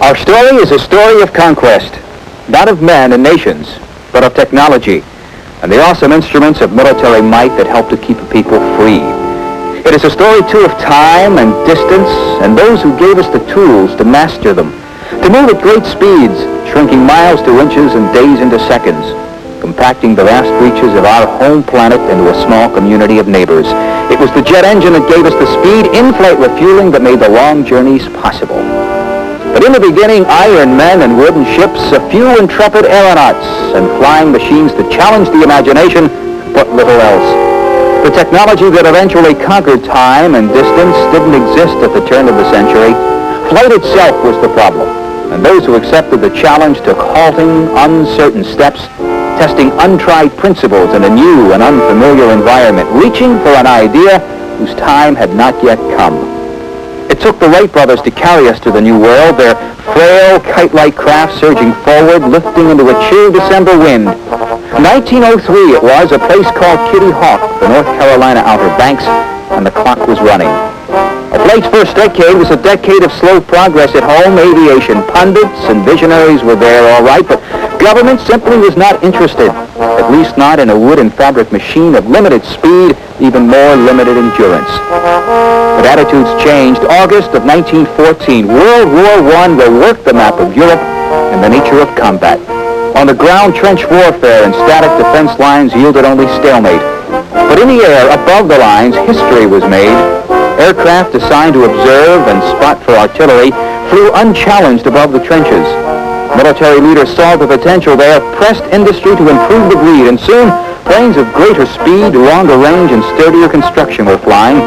Our story is a story of conquest, not of men and nations, but of technology, and the awesome instruments of military might that help to keep a people free. It is a story, too, of time and distance, and those who gave us the tools to master them, to move at great speeds, shrinking miles to inches and days into seconds, compacting the vast reaches of our home planet into a small community of neighbors. It was the jet engine that gave us the speed, in-flight refueling that made the long journeys possible. But in the beginning, iron men and wooden ships, a few intrepid aeronauts, and flying machines that challenged the imagination, but little else. The technology that eventually conquered time and distance didn't exist at the turn of the century. Flight itself was the problem, and those who accepted the challenge took halting, uncertain steps, testing untried principles in a new and unfamiliar environment, reaching for an idea whose time had not yet come. It took the Wright brothers to carry us to the new world, their frail, kite-like craft surging forward, lifting into a chill December wind. 1903 it was, a place called Kitty Hawk, the North Carolina Outer Banks, and the clock was running. A flight's first decade was a decade of slow progress at home. Aviation pundits and visionaries were there, all right, but government simply was not interested, at least not in a wood and fabric machine of limited speed, even more limited endurance. But attitudes changed. August of 1914, World War I reworked the map of Europe and the nature of combat. On the ground, trench warfare and static defense lines yielded only stalemate. But in the air, above the lines, history was made. Aircraft assigned to observe and spot for artillery flew unchallenged above the trenches. Military leaders saw the potential there, pressed industry to improve the breed, and soon planes of greater speed, longer range, and sturdier construction were flying.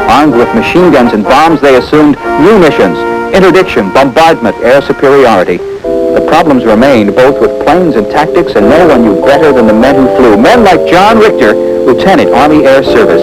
Armed with machine guns and bombs, they assumed new missions: interdiction, bombardment, air superiority. The problems remained, both with planes and tactics, and no one knew better than the men who flew. Men like John Richter, Lieutenant, Army Air Service.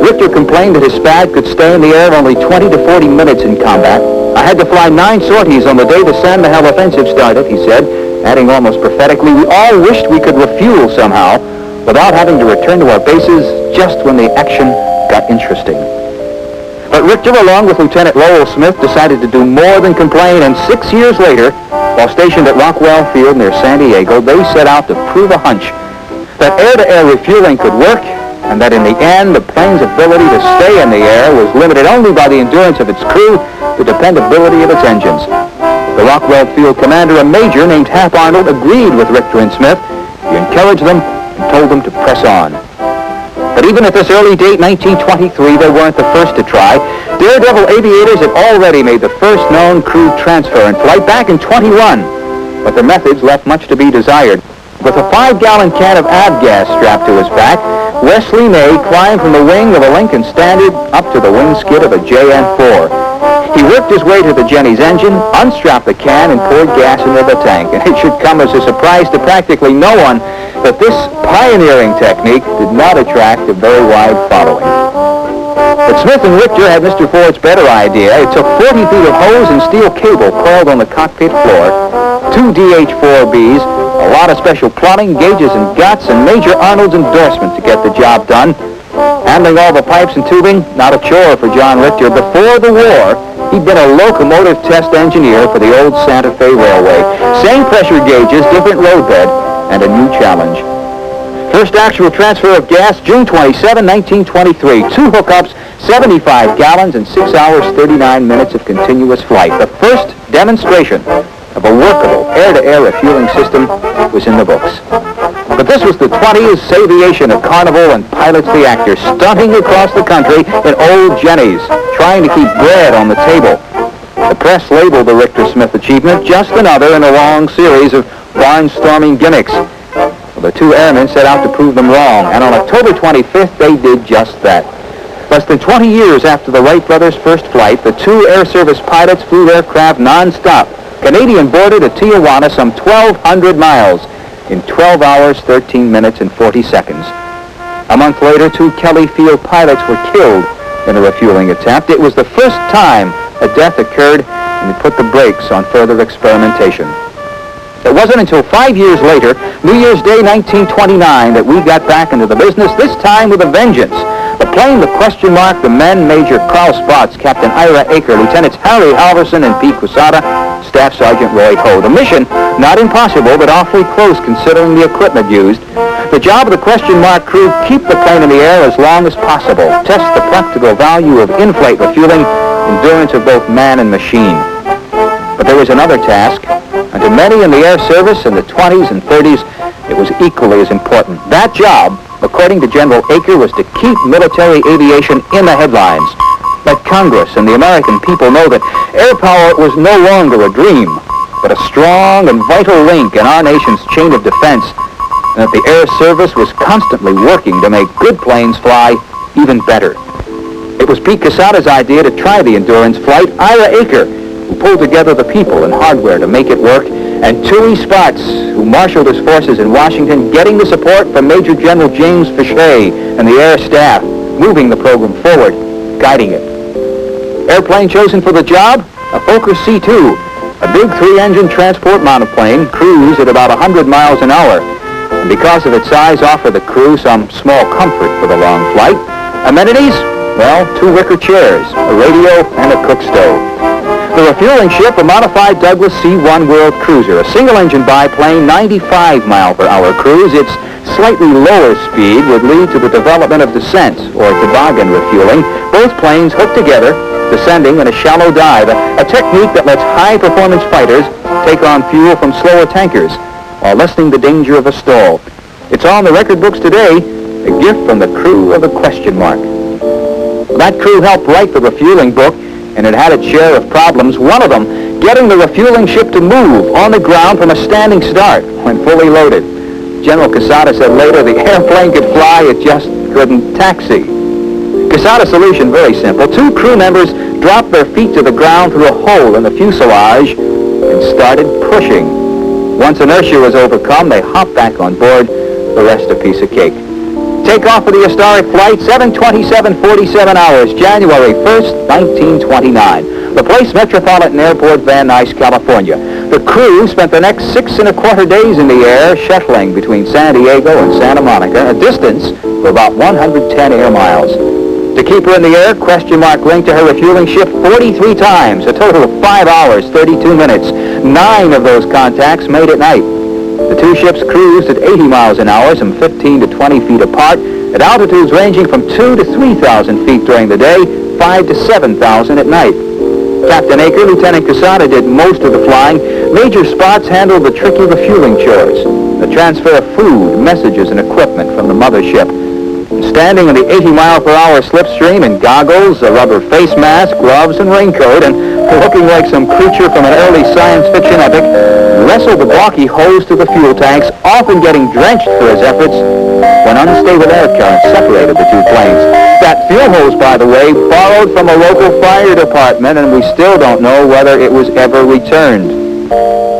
Richter complained that his SPAD could stay in the air only 20 to 40 minutes in combat. I had to fly 9 sorties on the day the San Miguel offensive started, he said, adding almost prophetically, we all wished we could refuel somehow without having to return to our bases just when the action got interesting. But Richter, along with Lieutenant Lowell Smith, decided to do more than complain, and 6 years later, while stationed at Rockwell Field near San Diego, they set out to prove a hunch that air-to-air refueling could work, and that in the end, the plane's ability to stay in the air was limited only by the endurance of its crew, the dependability of its engines. The Rockwell Field commander, a major named Hap Arnold, agreed with Richter and Smith. He encouraged them and told them to press on. But even at this early date, 1923, they weren't the first to try. Daredevil aviators had already made the first known crew transfer in flight back in 21, but their methods left much to be desired. With a 5-gallon can of avgas strapped to his back, Wesley May climbed from the wing of a Lincoln Standard up to the wing skid of a JN-4. He worked his way to the Jenny's engine, unstrapped the can, and poured gas into the tank. And it should come as a surprise to practically no one that this pioneering technique did not attract a very wide following. But Smith and Richter had Mr. Ford's better idea. It took 40 feet of hose and steel cable coiled on the cockpit floor, 2 DH-4Bs, a lot of special plumbing, gauges and guts, and Major Arnold's endorsement to get the job done. Handling all the pipes and tubing, not a chore for John Richter. Before the war, he'd been a locomotive test engineer for the old Santa Fe Railway. Same pressure gauges, different roadbed, and a new challenge. First actual transfer of gas, June 27, 1923. 2 hookups, 75 gallons, and 6 hours, 39 minutes of continuous flight. The first demonstration of a workable air-to-air refueling system was in the books. But this was the 20s, Aviation, a carnival, and pilots the actors, stunting across the country in old Jennies, trying to keep bread on the table. The press labeled the Richter-Smith achievement just another in a long series of barnstorming gimmicks. Well, the 2 airmen set out to prove them wrong, and on October 25th, they did just that. Less than 20 years after the Wright brothers' first flight, the 2 Air Service pilots flew their craft non-stop, Canadian-border to Tijuana, some 1,200 miles, in 12 hours, 13 minutes, and 40 seconds. A month later, 2 Kelly Field pilots were killed in a refueling attempt. It was the first time a death occurred, and it put the brakes on further experimentation. It wasn't until 5 years later, New Year's Day 1929, that we got back into the business, this time with a vengeance. The plane, the question mark, the men, Major Carl Spotts, Captain Ira Aker, Lieutenants Harry Halverson and Pete Quesada, Staff Sergeant Roy Ho. The mission, not impossible, but awfully close considering the equipment used. The job of the question mark crew, keep the plane in the air as long as possible. Test the practical value of in-flight refueling, endurance of both man and machine. But there was another task, and to many in the air service in the 20s and 30s, it was equally as important. That job, according to General Aker, was to keep military aviation in the headlines. Let Congress and the American people know that air power was no longer a dream, but a strong and vital link in our nation's chain of defense, and that the air service was constantly working to make good planes fly even better. It was Pete Quesada's idea to try the endurance flight. Ira Aker, who pulled together the people and hardware to make it work, and Tooey Spotts, who marshaled his forces in Washington, getting the support from Major General James Fichet and the air staff, moving the program forward, guiding it. Airplane chosen for the job? A Fokker C-2, a big 3-engine transport monoplane, cruised at about 100 miles an hour, and because of its size, offered the crew some small comfort for the long flight. Amenities? Well, 2 wicker chairs, a radio, and a cook stove. The refueling ship, a modified Douglas C-1 World Cruiser, a single-engine biplane, 95-mile-per-hour cruise. Its slightly lower speed would lead to the development of descent, or toboggan refueling. Both planes hooked together, descending in a shallow dive, a technique that lets high-performance fighters take on fuel from slower tankers while lessening the danger of a stall. It's on the record books today, a gift from the crew of the Question Mark. That crew helped write the refueling book, and it had its share of problems. One of them, getting the refueling ship to move on the ground from a standing start when fully loaded. General Quesada said later the airplane could fly, it just couldn't taxi. Quesada's solution, very simple. 2 crew members dropped their feet to the ground through a hole in the fuselage and started pushing. Once inertia was overcome, they hopped back on board, the rest a piece of cake. Takeoff of the historic flight, 7:27:47 hours, January 1st, 1929. The place, Metropolitan Airport, Van Nuys, California. The crew spent the next 6¼ days in the air, shuttling between San Diego and Santa Monica, a distance of about 110 air miles. To keep her in the air, Question Mark linked to her refueling ship 43 times, a total of 5 hours, 32 minutes. 9 of those contacts made at night. The 2 ships cruised at 80 miles an hour, some 15 to 20 feet apart, at altitudes ranging from 2,000 to 3,000 feet during the day, 5,000 to 7,000 at night. Captain Aker, Lieutenant Quesada did most of the flying. Major Spotts handled the tricky refueling chores, the transfer of food, messages, and equipment from the mothership. Standing in the 80-mile-per-hour slipstream in goggles, a rubber face mask, gloves, and raincoat, and looking like some creature from an early science fiction epic, wrestled the blocky hose to the fuel tanks, often getting drenched for his efforts when unstable air currents separated the 2 planes. That fuel hose, by the way, borrowed from a local fire department, and we still don't know whether it was ever returned.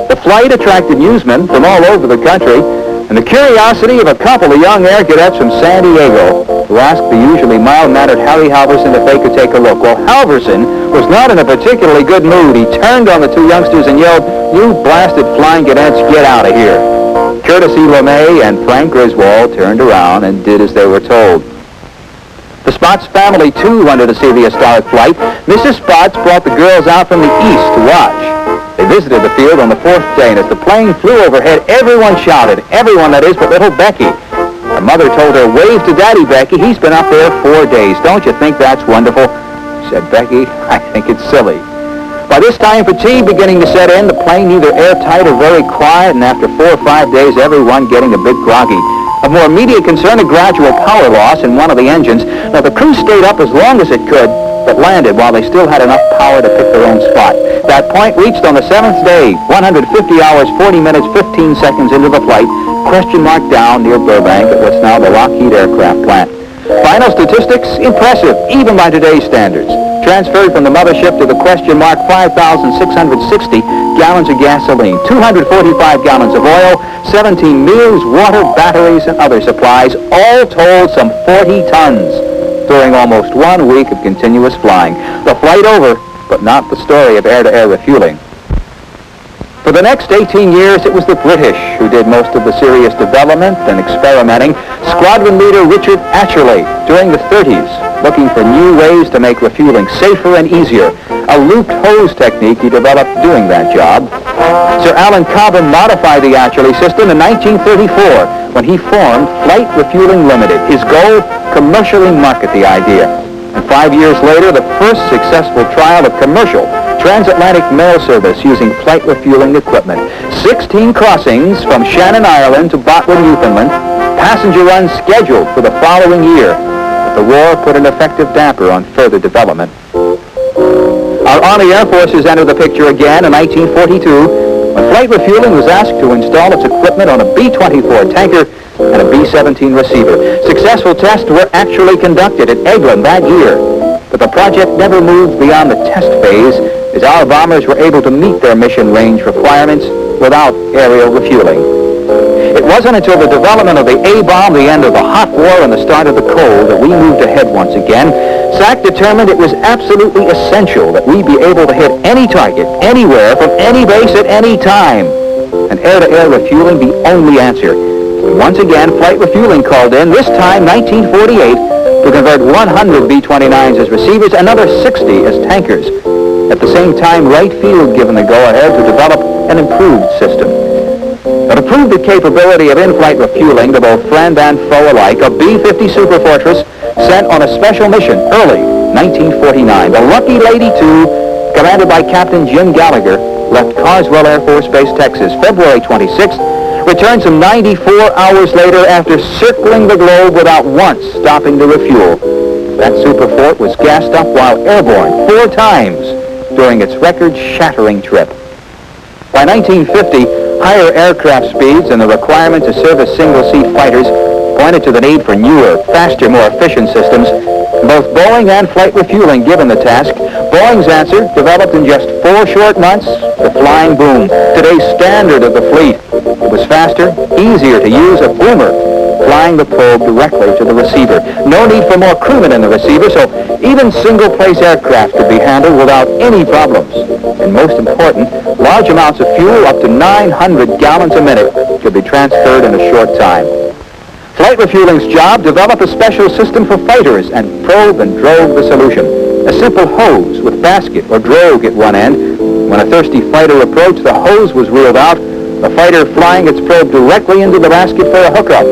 The flight attracted newsmen from all over the country, and the curiosity of a couple of young air cadets from San Diego who asked the usually mild-mannered Harry Halverson if they could take a look. Well, Halverson was not in a particularly good mood. He turned on the 2 youngsters and yelled, "You blasted flying cadets, get out of here." Courtesy LeMay and Frank Griswold turned around and did as they were told. The Spotts family, too, wanted to see the historic flight. Mrs. Spotts brought the girls out from the east to watch. They visited the field on the 4th day, and as the plane flew overhead, everyone shouted. Everyone, that is, but little Becky. Her mother told her, "Wave to Daddy, Becky. He's been up there 4 days. Don't you think that's wonderful?" Said Becky, "I think it's silly." By this time, fatigue beginning to set in, the plane neither airtight or very quiet, and after 4 or 5 days, everyone getting a bit groggy. Of more immediate concern, a gradual power loss in one of the engines. Now, the crew stayed up as long as it could, but landed while they still had enough power to pick their own spot. That point reached on the 7th day, 150 hours, 40 minutes, 15 seconds into the flight, Question Mark down near Burbank at what's now the Lockheed Aircraft Plant. Final statistics, impressive, even by today's standards. Transferred from the mothership to the Question Mark, 5,660 gallons of gasoline, 245 gallons of oil, 17 meals, water, batteries, and other supplies, all told some 40 tons during almost 1 week of continuous flying. The flight over, but not the story of air-to-air refueling. For the next 18 years, it was the British who did most of the serious development and experimenting. Squadron leader Richard Atcherley, during the 30s, looking for new ways to make refueling safer and easier. A looped hose technique he developed doing that job. Sir Alan Cobham modified the Atcherley system in 1934 when he formed Flight Refueling Limited. His goal, commercially market the idea. And 5 years later, the first successful trial of commercial transatlantic mail service using flight refueling equipment. 16 crossings from Shannon, Ireland to Botwood, Newfoundland. Passenger runs scheduled for the following year. But the war put an effective damper on further development. Our Army Air Forces entered the picture again in 1942 when Flight Refueling was asked to install its equipment on a B-24 tanker and a B-17 receiver. Successful tests were actually conducted at Eglin that year, but the project never moved beyond the test phase as our bombers were able to meet their mission range requirements without aerial refueling. It wasn't until the development of the A-bomb, the end of the hot war, and the start of the cold that we moved ahead once again. SAC determined it was absolutely essential that we be able to hit any target, anywhere, from any base at any time, and air-to-air refueling the only answer. And once again, Flight Refueling called in, this time 1948, to convert 100 B-29s as receivers, another 60 as tankers. At the same time, Wright Field given the go-ahead to develop an improved system. But to prove the capability of in-flight refueling to both friend and foe alike, a B-50 Super Fortress sent on a special mission early 1949. The Lucky Lady 2, commanded by Captain Jim Gallagher, left Carswell Air Force Base, Texas, February 26th, returned some 94 hours later after circling the globe without once stopping to refuel. That Super Fort was gassed up while airborne 4 times during its record-shattering trip. By 1950, higher aircraft speeds and the requirement to service single-seat fighters pointed to the need for newer, faster, more efficient systems. Both Boeing and Flight Refueling given the task. Boeing's answer, developed in just 4 short months, the Flying Boom, today's standard of the fleet. It was faster, easier to use, a boomer, flying the probe directly to the receiver. No need for more crewmen in the receiver, so even single-place aircraft could be handled without any problems. And most important, large amounts of fuel, up to 900 gallons a minute, could be transferred in a short time. Flight Refueling's job, develop a special system for fighters and probe and drogue the solution. A simple hose with basket or drogue at one end. When a thirsty fighter approached, the hose was reeled out, the fighter flying its probe directly into the basket for a hookup.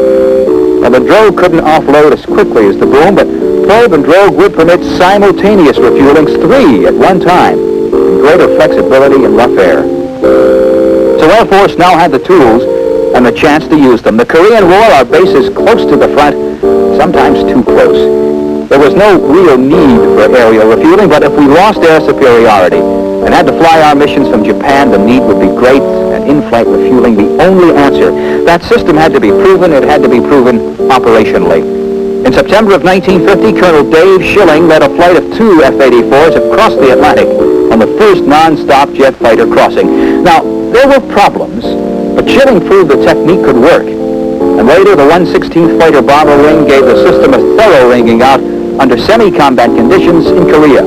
Now, the drogue couldn't offload as quickly as the boom, but probe and drogue would permit simultaneous refuelings, 3 at one time, and greater flexibility in rough air. So Air Force now had the tools and the chance to use them. The Korean War, our bases close to the front, sometimes too close. There was no real need for aerial refueling, but if we lost air superiority and had to fly our missions from Japan, the need would be great, and in-flight refueling the only answer. That system had to be proven. It had to be proven operationally. In September of 1950, Colonel Dave Schilling led a flight of 2 F-84s across the Atlantic on the first non-stop jet fighter crossing. Now, there were problems, but Schilling proved the technique could work. And later, the 116th Fighter Bomber Wing gave the system a thorough wringing out under semi-combat conditions in Korea.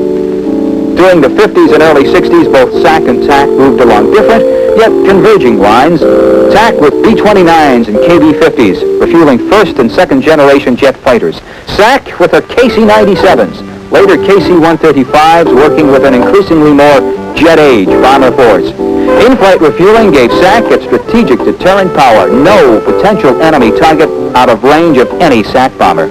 During the 50s and early 60s, both SAC and TAC moved along different, yet converging lines. TAC with B-29s and KB-50s, refueling first and second generation jet fighters. SAC with her KC-97s, later KC-135s, working with an increasingly more jet-age bomber force. In-flight refueling gave SAC its strategic deterrent power, no potential enemy target out of range of any SAC bomber.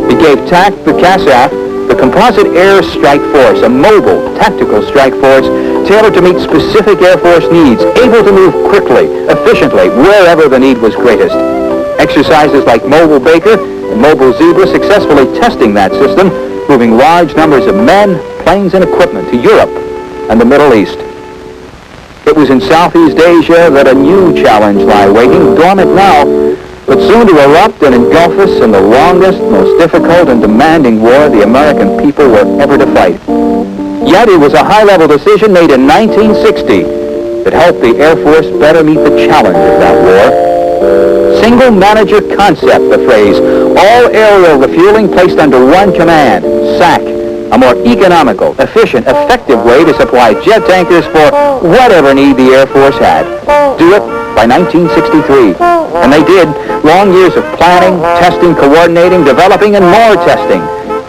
It gave TAC the CASAF, the Composite Air Strike Force, a mobile, tactical strike force tailored to meet specific Air Force needs, able to move quickly, efficiently, wherever the need was greatest. Exercises like Mobile Baker and Mobile Zebra successfully testing that system, moving large numbers of men, planes, and equipment to Europe and the Middle East. It was in Southeast Asia that a new challenge lay waiting, dormant now, but soon to erupt and engulf us in the longest, most difficult, and demanding war the American people were ever to fight. Yet it was a high-level decision made in 1960 that helped the Air Force better meet the challenge of that war. Single manager concept, the phrase, all aerial refueling placed under one command, SAC, a more economical, efficient, effective way to supply jet tankers for whatever need the Air Force had. Do it by 1963. And they did. Long years of planning, testing, coordinating, developing, and more testing.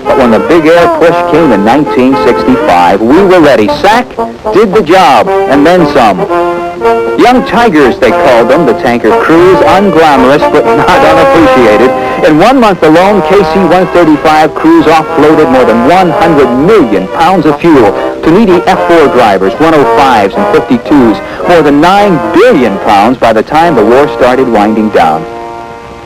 But when the big air push came in 1965, we were ready. SAC did the job, and then some. Young tigers, they called them, the tanker crews, unglamorous but not unappreciated. In 1 month alone, KC-135 crews offloaded more than 100 million pounds of fuel to needy F-4 drivers, 105s and 52s, more than 9 billion pounds by the time the war started winding down.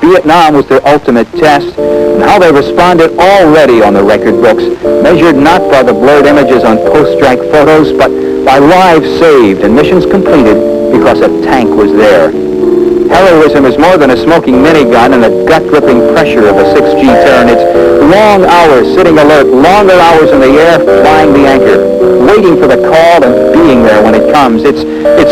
Vietnam was their ultimate test, and how they responded already on the record books, measured not by the blurred images on post-strike photos, but by lives saved and missions completed because a tank was there. Heroism is more than a smoking minigun and the gut-gripping pressure of a 6G Terran. It's long hours sitting alert, longer hours in the air flying the anchor, waiting for the call and being there when it comes. It's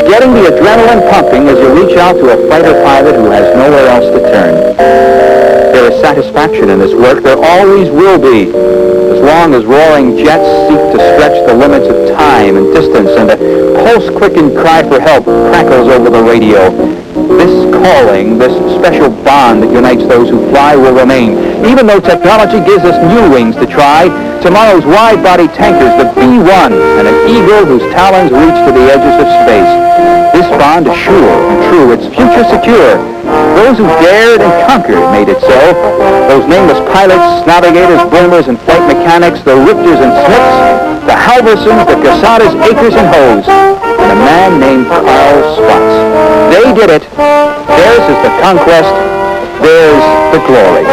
getting the adrenaline pumping as you reach out to a fighter pilot who has nowhere else to turn. There is satisfaction in this work. There always will be, as long as roaring jets seek to stretch the limits of time and distance and a pulse-quickened cry for help crackles over the radio. This calling, this special bond that unites those who fly will remain. Even though technology gives us new wings to try, tomorrow's wide-body tankers, the B-1, and an eagle whose talons reach to the edges of space. This bond is sure and true. It's future secure. Those who dared and conquered made it so. Those nameless pilots, navigators, boomers, and flight mechanics, the Richters and Smiths, the Halversons, the Casadas, Akers, and Hoes, and a man named Carl Spatz. They did it. Theirs is the conquest. Theirs the glory.